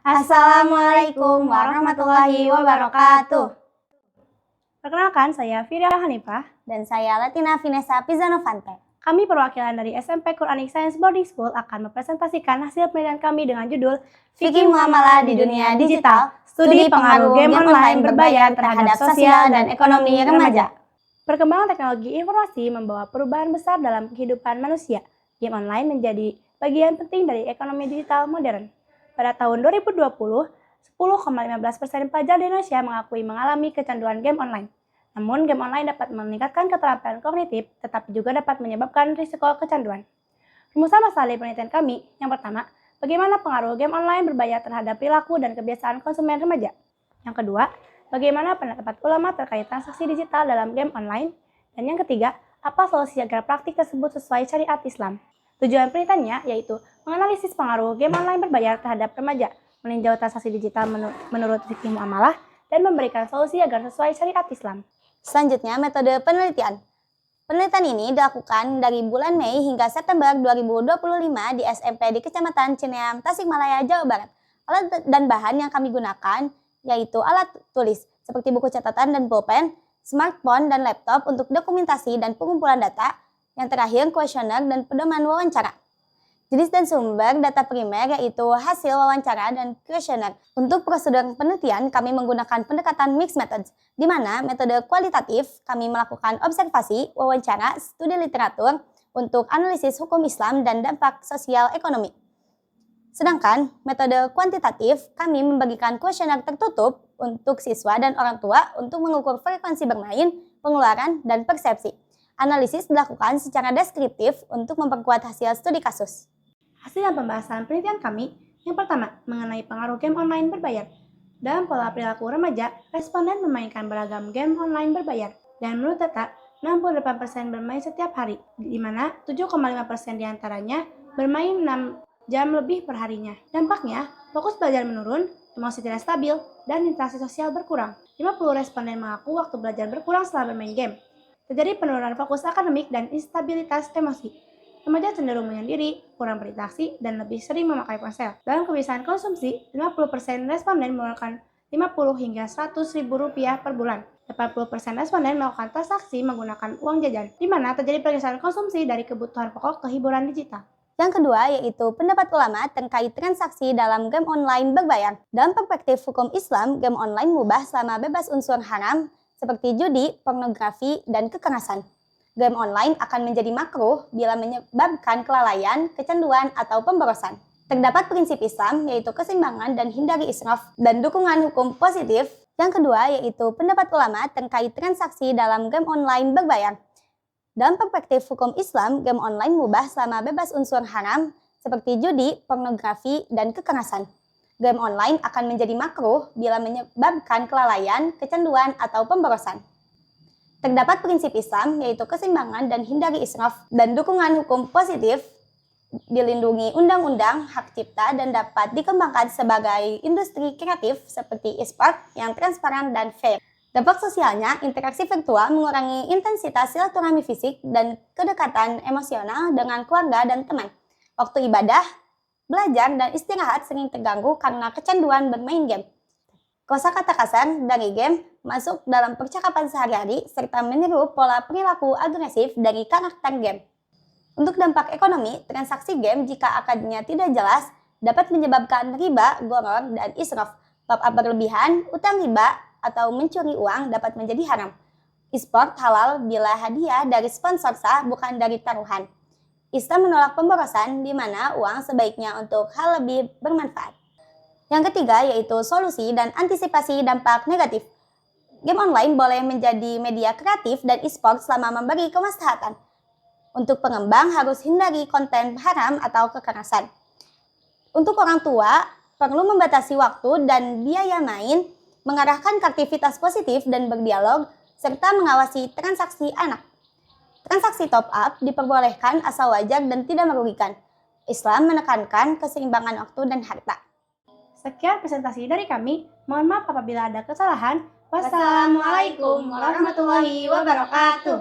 Assalamualaikum warahmatullahi wabarakatuh. Perkenalkan, saya Firya Hanifah. Dan saya Latina Vinesa Pizanovante. Kami perwakilan dari SMP Quranic Science Boarding School akan mempresentasikan hasil penelitian kami dengan judul Fikih Muamalah di Dunia Digital, Studi Pengaruh Game Online Berbayar Terhadap Sosial dan Ekonomi Remaja. Perkembangan teknologi informasi membawa perubahan besar dalam kehidupan manusia. Game online menjadi bagian penting dari ekonomi digital modern. Pada tahun 2020, 10,15% pelajar di Indonesia mengakui mengalami kecanduan game online. Namun, game online dapat meningkatkan keterampilan kognitif, tetapi juga dapat menyebabkan risiko kecanduan. Rumusan masalah di penelitian kami, yang pertama, bagaimana pengaruh game online berbayar terhadap perilaku dan kebiasaan konsumen remaja. Yang kedua, bagaimana pendapat ulama terkait transaksi digital dalam game online. Dan yang ketiga, apa solusi agar praktik tersebut sesuai syariat Islam. Tujuan penelitiannya yaitu menganalisis pengaruh game online berbayar terhadap remaja, meninjau transaksi digital menurut fikih muamalah, dan memberikan solusi agar sesuai syariat Islam. Selanjutnya, metode penelitian. Penelitian ini dilakukan dari bulan Mei hingga September 2025 di SMP di Kecamatan Cineam, Tasikmalaya, Jawa Barat. Alat dan bahan yang kami gunakan yaitu alat tulis seperti buku catatan dan pulpen, smartphone dan laptop untuk dokumentasi dan pengumpulan data. Yang terakhir, kuesioner dan pedoman wawancara. Jenis dan sumber data primer yaitu hasil wawancara dan kuesioner. Untuk prosedur penelitian, kami menggunakan pendekatan mixed methods, di mana metode kualitatif kami melakukan observasi, wawancara, studi literatur untuk analisis hukum Islam dan dampak sosial ekonomi. Sedangkan metode kuantitatif kami membagikan kuesioner tertutup untuk siswa dan orang tua untuk mengukur frekuensi bermain, pengeluaran, dan persepsi. Analisis dilakukan secara deskriptif untuk memperkuat hasil studi kasus. Hasil dan pembahasan penelitian kami, yang pertama, mengenai pengaruh game online berbayar. Dalam pola perilaku remaja, responden memainkan beragam game online berbayar. Dan menurut data, 68% bermain setiap hari, di mana 7,5% diantaranya bermain 6 jam lebih perharinya. Dampaknya, fokus belajar menurun, emosi tidak stabil, dan interaksi sosial berkurang. 50 responden mengaku waktu belajar berkurang setelah bermain game. Terjadi penurunan fokus akademik dan instabilitas emosi. Remaja cenderung menyendiri, kurang berinteraksi, dan lebih sering memakai ponsel. Dalam kebiasaan konsumsi, 50% responden mengeluarkan 50 hingga 100 ribu rupiah per bulan. 80% responden melakukan transaksi menggunakan uang jajan, di mana terjadi pergeseran konsumsi dari kebutuhan pokok ke hiburan digital. Yang kedua yaitu pendapat ulama terkait transaksi dalam game online berbayar. Dalam perspektif hukum Islam, game online mubah selama bebas unsur haram seperti judi, pornografi, dan kekerasan. Game online akan menjadi makruh bila menyebabkan kelalaian, kecanduan, atau pemborosan. Terdapat prinsip Islam yaitu keseimbangan dan hindari israf dan dukungan hukum positif. Yang kedua yaitu pendapat ulama terkait transaksi dalam game online berbayar. Dalam perspektif hukum Islam, game online mubah selama bebas unsur haram seperti judi, pornografi, dan kekerasan. Game online akan menjadi makruh bila menyebabkan kelalaian, kecanduan, atau pemborosan. Terdapat prinsip Islam yaitu keseimbangan dan hindari israf dan dukungan hukum positif, dilindungi undang-undang, hak cipta, dan dapat dikembangkan sebagai industri kreatif seperti e-sport yang transparan dan fair. Dampak sosialnya, interaksi virtual mengurangi intensitas silaturahmi fisik dan kedekatan emosional dengan keluarga dan teman. Waktu ibadah, belajar, dan istirahat sering terganggu karena kecanduan bermain game. Kosakata kasar dari game masuk dalam percakapan sehari-hari serta meniru pola perilaku agresif dari karakter game. Untuk dampak ekonomi, transaksi game jika akadnya tidak jelas dapat menyebabkan riba, gharar, dan israf. Top-up berlebihan, utang riba, atau mencuri uang dapat menjadi haram. E-sport halal bila hadiah dari sponsor sah bukan dari taruhan. Islam menolak pemborosan di mana uang sebaiknya untuk hal lebih bermanfaat. Yang ketiga yaitu solusi dan antisipasi dampak negatif. Game online boleh menjadi media kreatif dan e-sport selama memberi kemaslahatan. Untuk pengembang harus hindari konten haram atau kekerasan. Untuk orang tua, perlu membatasi waktu dan biaya main, mengarahkan ke aktivitas positif dan berdialog, serta mengawasi transaksi anak. Transaksi top up diperbolehkan asal wajar dan tidak merugikan. Islam menekankan keseimbangan waktu dan harta. Sekian presentasi dari kami. Mohon maaf apabila ada kesalahan. Wassalamualaikum warahmatullahi wabarakatuh.